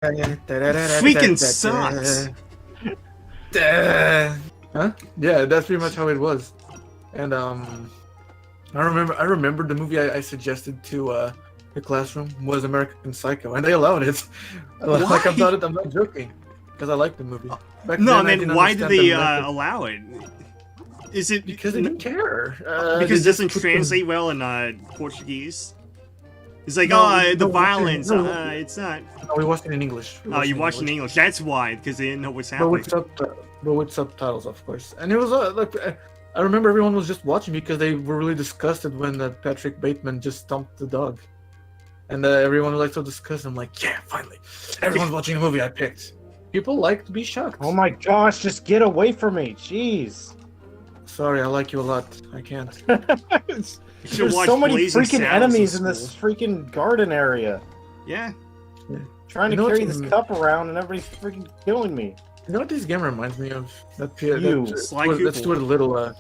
Freakin sucks. Huh? Yeah, that's pretty much how it was. And I remember the movie I suggested to the classroom was American Psycho, and they allowed it. Like I'm not joking, because I liked the movie. Back No, then, I mean, why did they allow it? Is it because they didn't care? because it doesn't translate well in Portuguese? It's like, the violence. It's not. No, we watched it in English. Oh, you watched it in English. That's why, because they didn't know what's happening. But with subtitles, of course. And it was like I remember everyone was just watching because they were really disgusted when Patrick Bateman just stomped the dog, and everyone was like so disgusted. I'm like, yeah, finally, everyone's watching a movie I picked. People like to be shocked. Oh my gosh, just get away from me, jeez. Sorry, I like you a lot. I can't. There's so many freaking enemies in this freaking garden area. Yeah. Trying to carry this cup around and everybody's freaking killing me. You know what this game reminds me of? That Stuart Little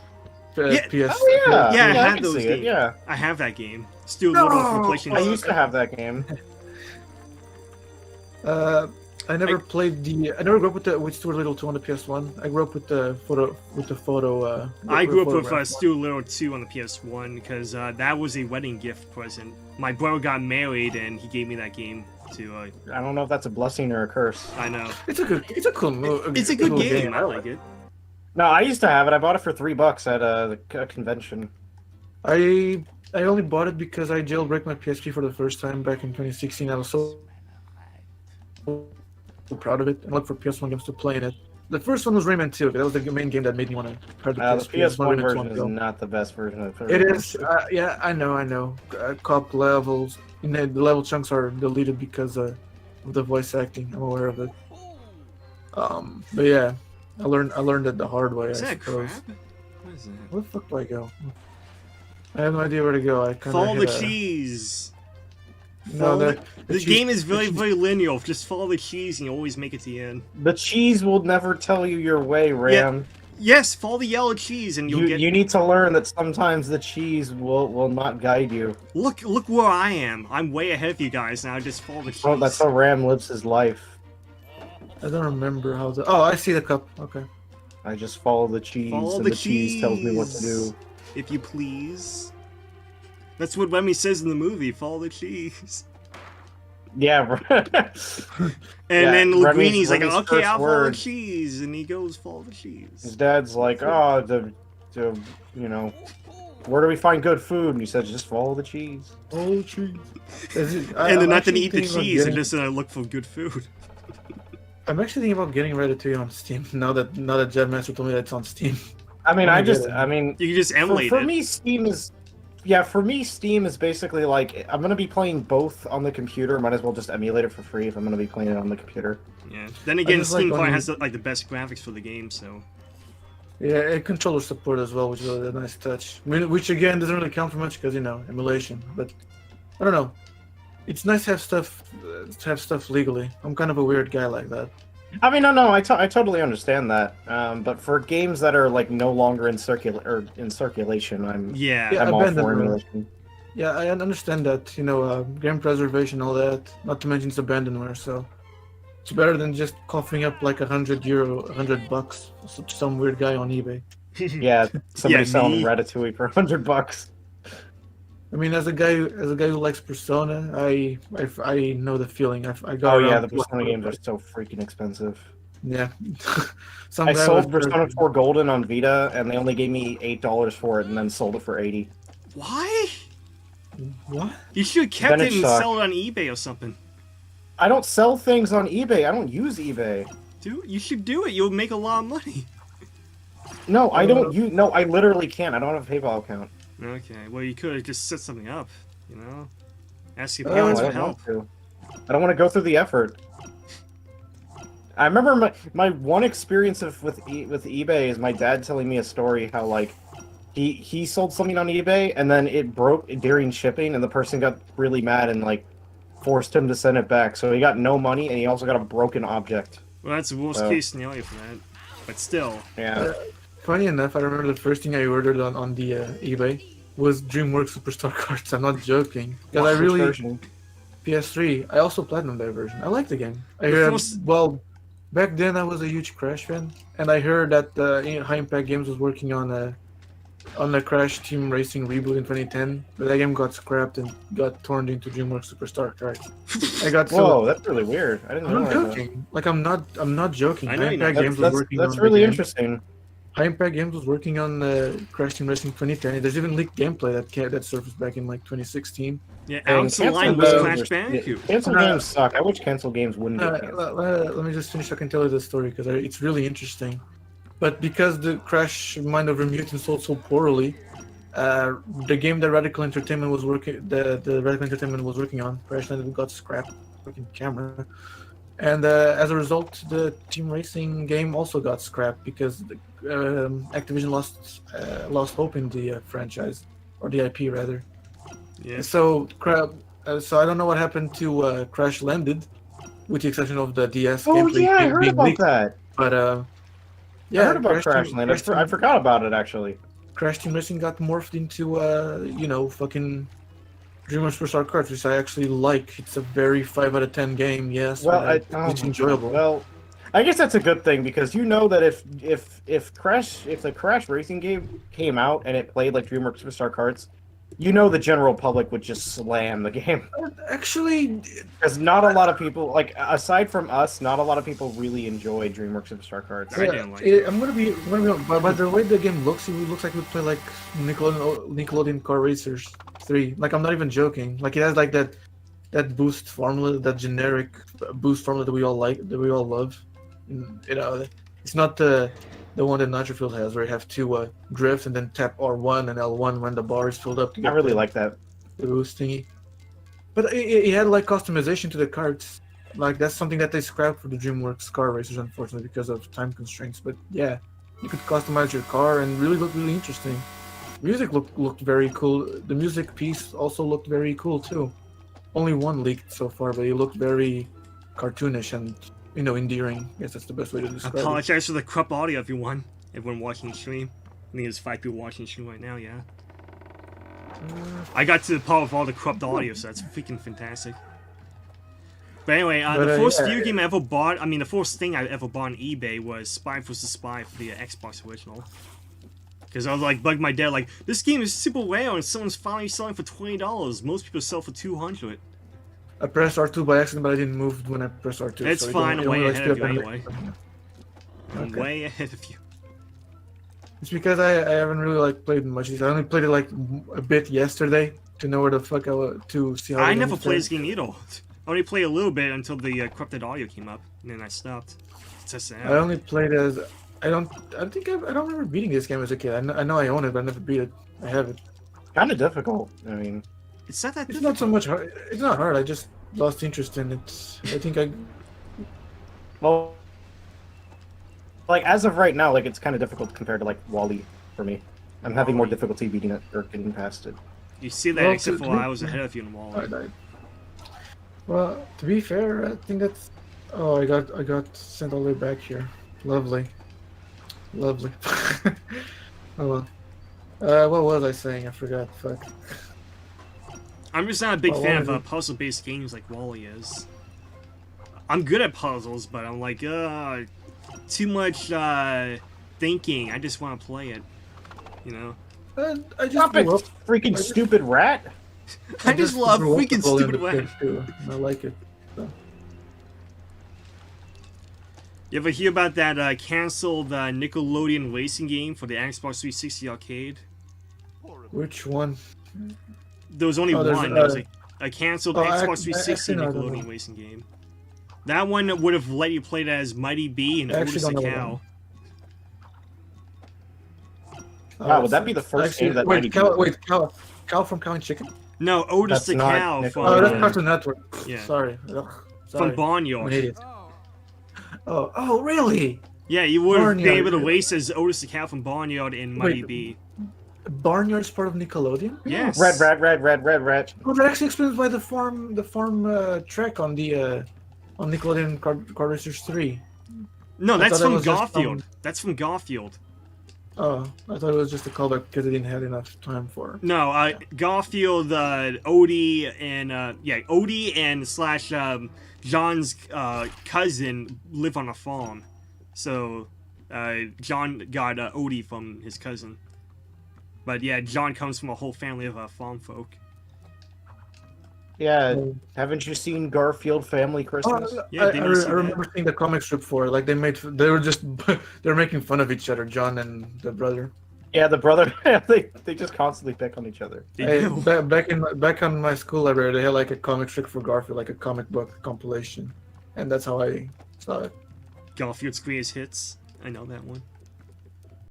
PS. Oh yeah. Yeah, I I have can those see games. it, yeah. I have that game. Still Little for PlayStation. I used to have that game. I never played the. I never grew up with Stuart Little 2 on the PS1. I grew up with the photo. I grew up with Stuart Little 2 on the PS1 because that was a wedding gift present. My brother got married and he gave me that game to. I don't know if that's a blessing or a curse. I know. It's a cool movie. It's a good game. I like it. No, I used to have it. I bought it for $3 at a convention. I only bought it because I jailbreak my PSP for the first time back in 2016. I was so proud of it and looked for PS1 games to play in it. The first one was Rayman 2. That was the main game that made me want to try the PSP. The PS1 version is not the best version of it. It is. Yeah, I know. Co-op levels. The level chunks are deleted because of the voice acting. I'm aware of it. But yeah, I learned it the hard way. Is I that suppose. crap? What is that? Where the fuck do I go? I have no idea where to go. I kind of follow the cheese. No, the game is very linear. Just follow the cheese and you always make it to the end. The cheese will never tell you your way, Ram. Yeah. Yes, follow the yellow cheese and you'll get. You need to learn that sometimes the cheese will not guide you. Look where I am. I'm way ahead of you guys now. Just follow the cheese. Oh, that's how Ram lives his life. I don't remember how the. Oh, I see the cup. Okay. I just follow the cheese, and the cheese tells me what to do. If you please. That's what Remy says in the movie. Follow the cheese. Yeah. And then Linguini's like, okay, I'll follow the cheese, and he goes, follow the cheese. His dad's like, oh, you know, where do we find good food? And he says, just follow the cheese. Follow the cheese. And they're not gonna eat the cheese; they're just gonna look for good food. I'm actually thinking about getting Ratatouille on Steam now that Jed Master told me that it's on Steam. I mean, you can just emulate it. For me, Steam is. Yeah, for me, Steam is basically like, I'm going to be playing both on the computer. Might as well just emulate it for free if I'm going to be playing it on the computer. Yeah. Then again, Steam probably has like the best graphics for the game, so. Yeah, and controller support as well, which is really a nice touch. I mean, which again doesn't really count for much because emulation. But I don't know. It's nice to have stuff legally. I'm kind of a weird guy like that. I mean, no, I totally understand that. But for games that are like no longer in circulation, I'm all for emulation. Yeah, I understand that. Game preservation, all that. Not to mention it's abandonware, so it's better than just coughing up like $100, some weird guy on eBay. Yeah, somebody selling Ratatouille for $100. I mean, as a guy who likes Persona, I know the feeling. I got. Oh yeah, the Persona games are so freaking expensive. Yeah. I sold Persona 4 Golden on Vita, and they only gave me $8 for it, and then sold it for $80. Why? What? You should have kept it and sell it on eBay or something. I don't sell things on eBay. I don't use eBay. Dude, you should do it. You'll make a lot of money. No, I don't. No, I literally can't. I don't have a PayPal account. Okay, well you could have just set something up, Ask your parents for help. I don't want to go through the effort. I remember my one experience with eBay is my dad telling me a story how like he sold something on eBay and then it broke during shipping and the person got really mad and like forced him to send it back, so he got no money and he also got a broken object. Well, that's the worst case scenario for that, but still. Yeah. Funny enough, I remember the first thing I ordered on the eBay was DreamWorks Superstar cards. I'm not joking. Because PS3. I also platinumed that version. I like the game. first- Well, back then I was a huge Crash fan, and I heard that High Impact Games was working on the Crash Team Racing reboot in 2010, but that game got scrapped and got turned into DreamWorks Superstar Cards. I got Whoa, that's really weird. I didn't I'm not realize that. joking. Like I'm not joking. I know High you're not. Impact Games was working That's on really the game. interesting. High Impact Games was working on Crash Team Racing 2010. There's even leaked gameplay that surfaced back in like 2016. Yeah, And Alex the Line was cancel Crash games- Bandicoot. Cancel games suck. I wish cancel games wouldn't get canceled. Let me just finish. So I can tell you the story because it's really interesting. But because the Crash Mind Over Mutant sold so poorly, the game that Radical Entertainment was working, the Radical Entertainment was working on, Crash Landed got scrapped. Fucking camera. And as a result, the Team Racing game also got scrapped because Activision lost hope in the franchise, or the IP rather. Yeah. So I don't know what happened to Crash Landed, with the exception of the DS Oh gameplay yeah, I being heard about leaked. that. But yeah, I heard about Crash Land. I forgot about it actually. Crash Team Racing got morphed into fucking DreamWorks Superstar Cards, which I actually like. It's a very 5 out of 10 game, yes. Well, but it's enjoyable. Well, I guess that's a good thing because you know that if the Crash Racing game came out and it played like DreamWorks Superstar Cards, you know the general public would just slam the game. Actually, Because not a lot of people, like aside from us, not a lot of people really enjoy DreamWorks Superstar Cards. I didn't like it. I'm gonna be by the way the game looks, it looks like we play like Nickelodeon Car Racers 3. Like I'm not even joking. Like it has like that boost formula, that generic boost formula that we all like, that we all love. You know, it's not the one that Nitrofield has, where you have to drift and then tap R1 and L1 when the bar is filled up. To I get really like that. the boost thingy. But it had like customization to the carts. Like that's something that they scrapped for the DreamWorks Car Racers, unfortunately, because of time constraints. But yeah, you could customize your car and really look really interesting. Music looked very cool. The music piece also looked very cool too. Only one leaked so far, but it looked very cartoonish and endearing. I guess that's the best way to describe it. Apologize for the corrupt audio, everyone watching the stream. I think there's 5 people watching the stream right now, yeah. I got to the part of all the corrupt audio, so that's freaking fantastic. But anyway, the first video game I ever bought, the first thing I ever bought on eBay was Spy vs. Spy for the Xbox original. Because I was like, bugged my dad, like, this game is super rare and someone's finally selling for $20. Most people sell for $200. I pressed R2 by accident, but I didn't move when I pressed R2. It's so fine, I'm way ahead of you anyway. anyway. I'm way ahead of you. It's because I haven't really played much. I only played it like a bit yesterday to know where the fuck to see how. I never played this game either. I only played a little bit until the corrupted audio came up, and then I stopped. It's just sad. I only played as I don't remember beating this game as a kid. I know I own it, but I never beat it. I have it. Kind of difficult. I mean, It's not that. It's not so much hard. It's not hard. I just lost interest in it. I think well, like as of right now, like it's kind of difficult compared to like Wall-E for me. I'm having more difficulty beating it or getting past it. You see that, Well, except to for be- I was ahead of you in Wall. I died. Well, to be fair, I think that's. Oh, I got sent all the way back here. Lovely. Oh well. What was I saying? I forgot. Fuck. I'm just not a big Well, fan what of is it? puzzle-based games like Wall-E is. I'm good at puzzles, but I'm like, too much thinking. I just want to play it, you know. I just Stop it, grew up. freaking stupid rat! I just love grew up freaking with Wall-E on stupid the weapons. PS2, and I like it. So. You ever hear about that canceled Nickelodeon racing game for the Xbox 360 arcade? Which one? There was only there's, one. There was a canceled Xbox 360 actually, no, I don't Nickelodeon know. racing game. That one would have let you play it as Mighty B and I actually Otis the don't know Cow. Wow, would that be the first game that Wait, 90 Cow from Cow and Chicken? No, Otis That's the not Cow Nickelodeon. from, Oh, that's Cartoon Network. yeah. Sorry. Ugh, from sorry. I'm an Barnyard. idiot. Oh, really? Yeah, you would have been Barnyard. able to race as Otis the Cow from Barnyard and Mighty Wait. B. Barnyard's part of Nickelodeon? Yes. Red rat. Oh, that actually explains why the farm track on the on Nickelodeon Car Racers 3. No, I that's thought that from was just Garfield. from- That's from Garfield. Oh, I thought it was just a callback because they didn't have enough time for. No, Garfield, Odie, and Odie and slash John's cousin live on a farm. So John got Odie from his cousin. But yeah, John comes from a whole family of farm folk. Yeah, haven't you seen Garfield Family Christmas? Yeah, I didn't you see that? remember seeing the comic strip for it. Like they were making fun of each other, John and the brother. Yeah, the brother. they just constantly pick on each other. They do. Back on my school library, they had like a comic strip for Garfield, like a comic book compilation, and that's how I saw it. Garfield's greatest hits. I know that one.